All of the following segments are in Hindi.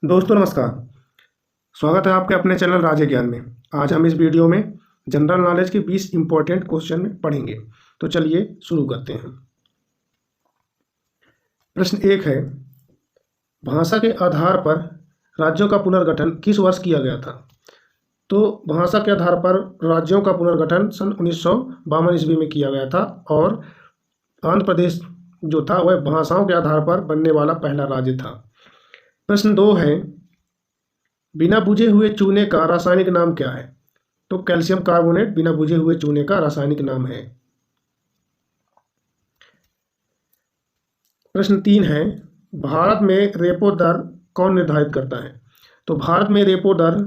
दोस्तों नमस्कार। स्वागत है आपके अपने चैनल राज्य ज्ञान में। आज हम इस वीडियो में जनरल नॉलेज के 20 इंपॉर्टेंट क्वेश्चन में पढ़ेंगे। तो चलिए शुरू करते हैं। प्रश्न 1 है, भाषा के आधार पर राज्यों का पुनर्गठन किस वर्ष किया गया था? तो भाषा के आधार पर राज्यों का पुनर्गठन सन 1952 ईस्वी में किया गया था और आंध्र प्रदेश जो था वह भाषाओं के आधार पर बनने वाला पहला राज्य था। प्रश्न 2 है, बिना बुझे हुए चूने का रासायनिक नाम क्या है? तो कैल्शियम कार्बोनेट बिना बुझे हुए चूने का रासायनिक नाम है। प्रश्न 3 है, भारत में रेपो दर कौन निर्धारित करता है? तो भारत में रेपो दर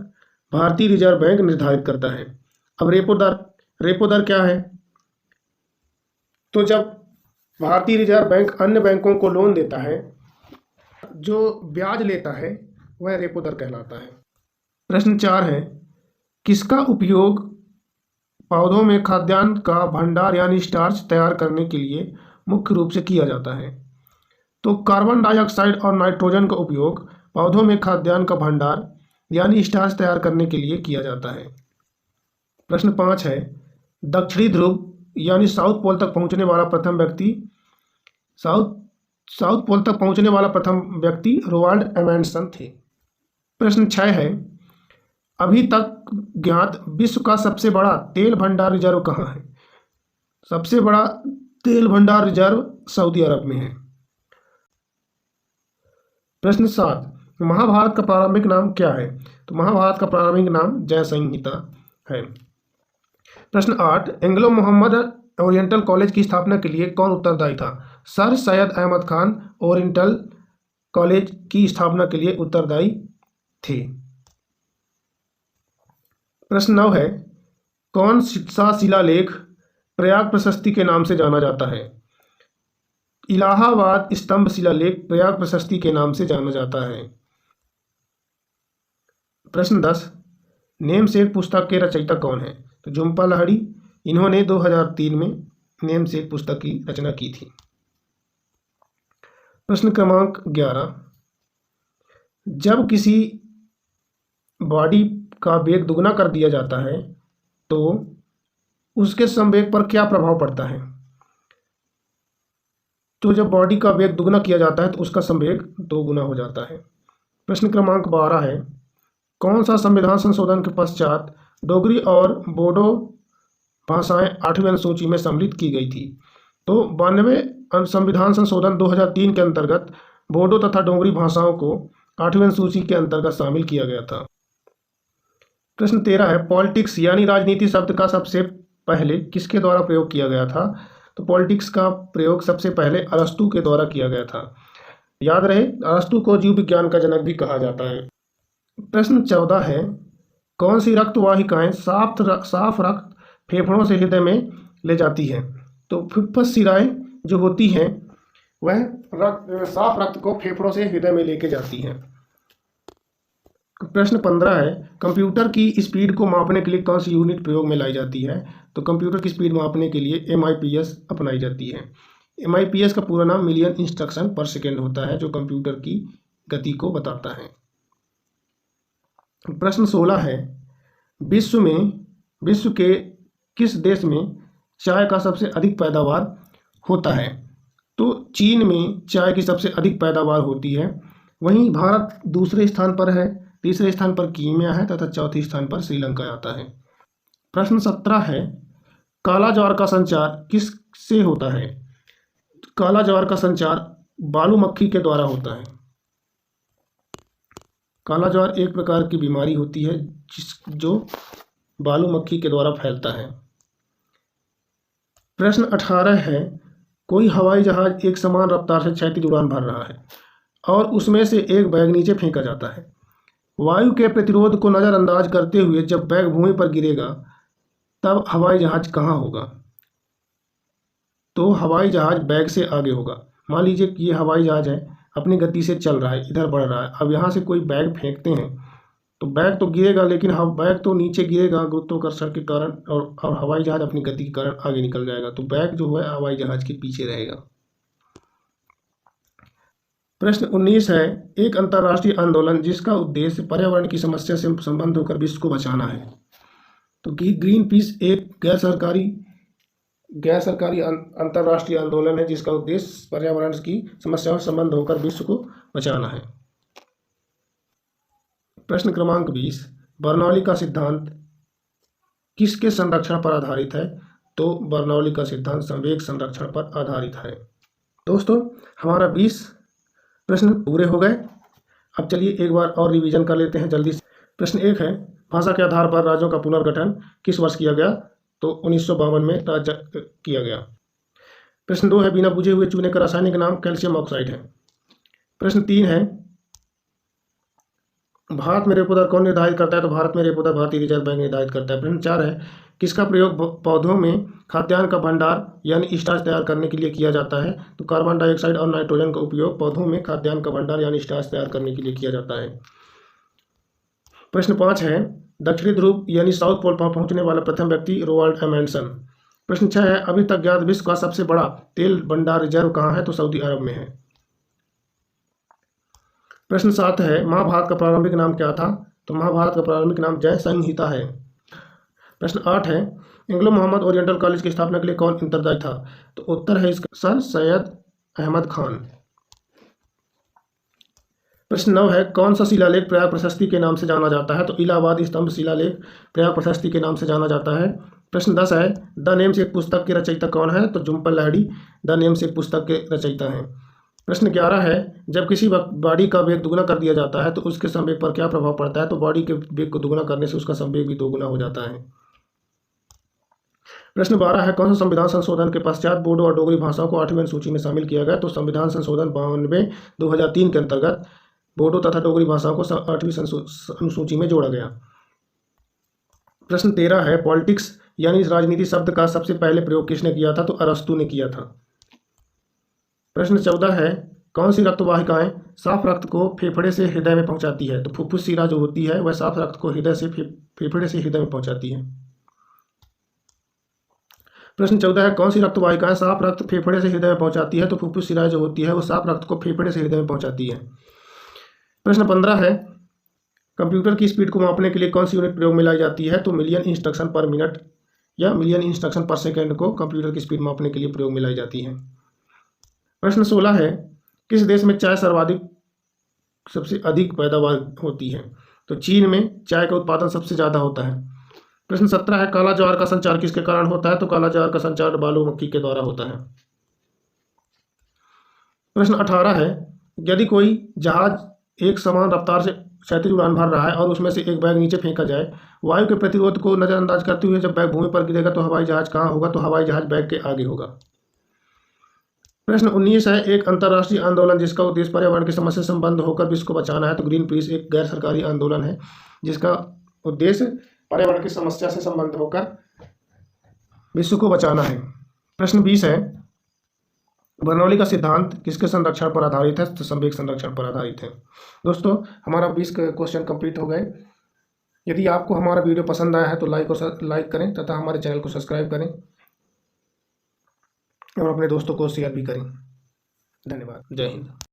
भारतीय रिजर्व बैंक निर्धारित करता है। अब रेपो दर क्या है? तो जब भारतीय रिजर्व बैंक अन्य बैंकों को लोन देता है, जो ब्याज लेता है वह रेपो दर कहलाता है। प्रश्न 4 है, किसका उपयोग पौधों में खाद्यान्न का भंडार यानी स्टार्च तैयार करने के लिए मुख्य रूप से किया जाता है? तो कार्बन डाइऑक्साइड और नाइट्रोजन का उपयोग पौधों में खाद्यान्न का भंडार यानी स्टार्च तैयार करने के लिए किया जाता है। प्रश्न 5 है, दक्षिणी ध्रुव यानी साउथ पोल तक पहुंचने वाला प्रथम व्यक्ति रोवाल्ड एमंडसन थे। प्रश्न 6 है, अभी तक ज्ञात विश्व का सबसे बड़ा तेल भंडार रिजर्व कहाँ है? सबसे बड़ा तेल भंडार रिजर्व सऊदी अरब में है। प्रश्न 7, महाभारत का प्रारंभिक नाम क्या है? तो महाभारत का प्रारंभिक नाम जय संहिता है। प्रश्न 8, एंग्लो मोहम्मद ओरिएंटल कॉलेज की स्थापना के लिए कौन उत्तरदायी था? Sir Syed Ahmed Khan oriental college की स्थापना के लिए उत्तरदायी थे। प्रश्न 9 है, कौन सा शिलालेख प्रयाग प्रशस्ति के नाम से जाना जाता है? इलाहाबाद स्तंभ शिलालेख प्रयाग प्रशस्ति के नाम से जाना जाता है। प्रश्न 10, नेम सेट पुस्तक के रचयिता कौन है? तो झुम्पा लाहिड़ी, इन्होंने 2003 में नेम सेट पुस्तक की रचना की थी। प्रश्न क्रमांक 11, जब किसी बॉडी का वेग दुगना कर दिया जाता है तो उसके संवेग पर क्या प्रभाव पड़ता है? तो जब बॉडी का वेग दुगना किया जाता है तो उसका संवेग 2 गुना हो जाता है। प्रश्न क्रमांक 12 है, कौन सा संविधान संशोधन के पश्चात डोगरी और बोडो भाषाएं 8वीं अनुसूची में सम्मिलित की गई थी? तो 92वें संविधान संशोधन 2003 के अंतर्गत बोडो तथा डोगरी भाषाओं को 8वीं अनुसूची के अंतर्गत शामिल किया गया था। प्रश्न 13 है, पॉलिटिक्स यानी राजनीति शब्द का सबसे पहले किसके द्वारा प्रयोग किया गया था? तो पॉलिटिक्स का प्रयोग सबसे पहले अरस्तु के द्वारा किया गया था। याद रहे, अरस्तु को जीव विज्ञान का जनक भी कहा जाता है। प्रश्न 14 है, कौन सी रक्त वाहिकाएं साफ रक्त फेफड़ों से हृदय में ले जाती हैं? तो फुफ्फुस शिराएं जो होती हैं वह साफ रक्त को फेफड़ों से हृदय में लेके जाती हैं। प्रश्न 15 है, कंप्यूटर की स्पीड को मापने के लिए कौन सी यूनिट प्रयोग में लाई जाती है? तो कंप्यूटर की स्पीड मापने के लिए MIPS अपनाई जाती है। MIPS का पूरा नाम मिलियन इंस्ट्रक्शन पर सेकेंड होता है, जो कंप्यूटर की गति को बताता है। प्रश्न 16 है, विश्व के किस देश में चाय का सबसे अधिक पैदावार होता है? तो चीन में चाय की सबसे अधिक पैदावार होती है। वहीं भारत दूसरे स्थान पर है, तीसरे स्थान पर कीनिया है तथा चौथे स्थान पर श्रीलंका आता है। प्रश्न 17 है, काला ज्वार का संचार किससे होता है? काला ज्वार का संचार बालू मक्खी के द्वारा होता है। काला ज्वार एक प्रकार की बीमारी होती है जो बालू मक्खी के द्वारा फैलता है। प्रश्न 18 है, कोई हवाई जहाज एक समान रफ्तार से क्षैतिज उड़ान भर रहा है और उसमें से एक बैग नीचे फेंका जाता है। वायु के प्रतिरोध को नज़रअंदाज करते हुए जब बैग भूमि पर गिरेगा तब हवाई जहाज कहाँ होगा? तो हवाई जहाज बैग से आगे होगा। मान लीजिए कि ये हवाई जहाज है, अपनी गति से चल रहा है, इधर बढ़ रहा है। अब यहाँ से कोई बैग फेंकते हैं तो बैग तो गिरेगा, लेकिन बैग तो नीचे गिरेगा गुरुत्वाकर्षण के कारण, और हवाई जहाज अपनी गति के कारण आगे निकल जाएगा। तो बैग जो है हवाई जहाज के पीछे रहेगा। प्रश्न 19 है, एक अंतर्राष्ट्रीय आंदोलन जिसका उद्देश्य पर्यावरण की समस्या से संबंध होकर विश्व को बचाना है। तो ग्रीन पीस एक गैर सरकारी अंतर्राष्ट्रीय आंदोलन है जिसका उद्देश्य पर्यावरण की समस्याओं से संबंध होकर विश्व को बचाना है। प्रश्न क्रमांक 20, बर्नौली का सिद्धांत किसके संरक्षण पर आधारित है? तो बर्नौली का सिद्धांत संवेग संरक्षण पर आधारित है। दोस्तों, हमारा 20 प्रश्न पूरे हो गए। अब चलिए एक बार और रिवीजन कर लेते हैं जल्दी से। प्रश्न 1 है, भाषा के आधार पर राज्यों का पुनर्गठन किस वर्ष किया गया? तो 1952 में राज्य किया गया। प्रश्न 2 है, बिना बुझे हुए चूने का रासायनिक नाम कैल्शियम ऑक्साइड है। प्रश्न 3 है, भारत में रेपो दर कौन निर्धारित करता है? तो भारत में रेपो दर भारतीय रिजर्व बैंक निर्धारित करता है। प्रश्न 4 है, किसका प्रयोग पौधों में खाद्यान्न का भंडार यानी स्टार्च तैयार करने के लिए किया जाता है? तो कार्बन डाइऑक्साइड और नाइट्रोजन का उपयोग पौधों में खाद्यान्न का भंडार यानी स्टार्च तैयार करने के लिए किया जाता है। प्रश्न 5 है, दक्षिणी ध्रुव यानी साउथ पोल पर पहुंचने वाला प्रथम व्यक्ति रोवाल्ड एमंडसन। प्रश्न 6 है, अभी तक ज्ञात विश्व का सबसे बड़ा तेल भंडार रिजर्व कहाँ है? तो सऊदी अरब में है। प्रश्न 7 है, महाभारत का प्रारंभिक नाम क्या था? तो महाभारत का प्रारंभिक नाम जय संहिता है। प्रश्न 8 है, एंग्लो मोहम्मद ओरिएंटल कॉलेज की स्थापना के लिए कौन उत्तरदायी था? तो उत्तर है इसका सर सैयद अहमद खान। प्रश्न 9 है, कौन सा शिलालेख प्रयाग प्रशस्ति के नाम से जाना जाता है? तो इलाहाबाद स्तंभ शिलालेख प्रयाग प्रशस्ति के नाम से जाना जाता है। प्रश्न 10 है, द नेम्स एक पुस्तक के रचयिता कौन है? तो झुम्पल लाहिड़ी द नेम्स एक पुस्तक के रचयिता हैं। प्रश्न 11 है, जब किसी बॉडी का वेग दुगुना कर दिया जाता है तो उसके संवेग पर क्या प्रभाव पड़ता है? तो बॉडी के वेग को दुगुना करने से उसका संवेग भी दोगुना हो जाता है। प्रश्न 12 है, कौन सा संविधान संशोधन के पश्चात बोडो और डोगरी भाषाओं को 8वीं अनुसूची में शामिल किया गया? तो संविधान संशोधन 92/2003 के अंतर्गत बोडो तथा डोगरी भाषाओं को 8वीं अनुसूची में जोड़ा गया। प्रश्न 13 है, पॉलिटिक्स यानी राजनीति शब्द का सबसे पहले प्रयोग किसने किया था? तो अरस्तु ने किया था। प्रश्न 14 है, कौन सी रक्त वाहिकाएं साफ रक्त को फेफड़े से हृदय में पहुंचाती है? तो फुफ्फुस शिरा जो होती है वह साफ रक्त को हृदय से फेफड़े से हृदय में पहुंचाती है। प्रश्न 14 है, कौन सी रक्त वाहिकाएं साफ रक्त फेफड़े से हृदय में पहुंचाती है? तो फुफ्फुस शिराएं जो होती है वो साफ रक्त को फेफड़े से हृदय में पहुंचाती है। प्रश्न 15 है, कंप्यूटर की स्पीड को मापने के लिए कौन सी यूनिट प्रयोग में लाई जाती है? तो मिलियन इंस्ट्रक्शन पर मिनट या मिलियन इंस्ट्रक्शन पर सेकेंड को कंप्यूटर की स्पीड मापने के लिए प्रयोग में लाई जाती है। प्रश्न 16 है, किस देश में चाय सबसे अधिक पैदावार होती है? तो चीन में चाय का उत्पादन सबसे ज़्यादा होता है। प्रश्न 17 है, काला ज्वार का संचार किसके कारण होता है? तो काला ज्वार का संचार बालू मक्खी के द्वारा होता है। प्रश्न 18 है, यदि कोई जहाज एक समान रफ्तार से क्षैतिज उड़ान भर रहा है और उसमें से एक बैग नीचे फेंका जाए, वायु के प्रतिरोध को नजरअंदाज करते हुए जब बैग भूमि पर गिरेगा तो हवाई जहाज कहाँ होगा? तो हवाई जहाज बैग के आगे होगा। प्रश्न 19 है, एक अंतर्राष्ट्रीय आंदोलन जिसका उद्देश्य पर्यावरण की समस्या से संबंध होकर विश्व को बचाना है। तो ग्रीन पीस एक गैर सरकारी आंदोलन है जिसका उद्देश्य पर्यावरण की समस्या से संबंध होकर विश्व को बचाना है। प्रश्न 20 है, बर्नौली का सिद्धांत किसके संरक्षण पर आधारित है? तो संवेग संरक्षण पर आधारित है। दोस्तों, हमारा 20 क्वेश्चन कंप्लीट हो गए। यदि आपको हमारा वीडियो पसंद आया है तो लाइक करें तथा हमारे चैनल को सब्सक्राइब करें और अपने दोस्तों को शेयर भी करें। धन्यवाद। जय हिंद।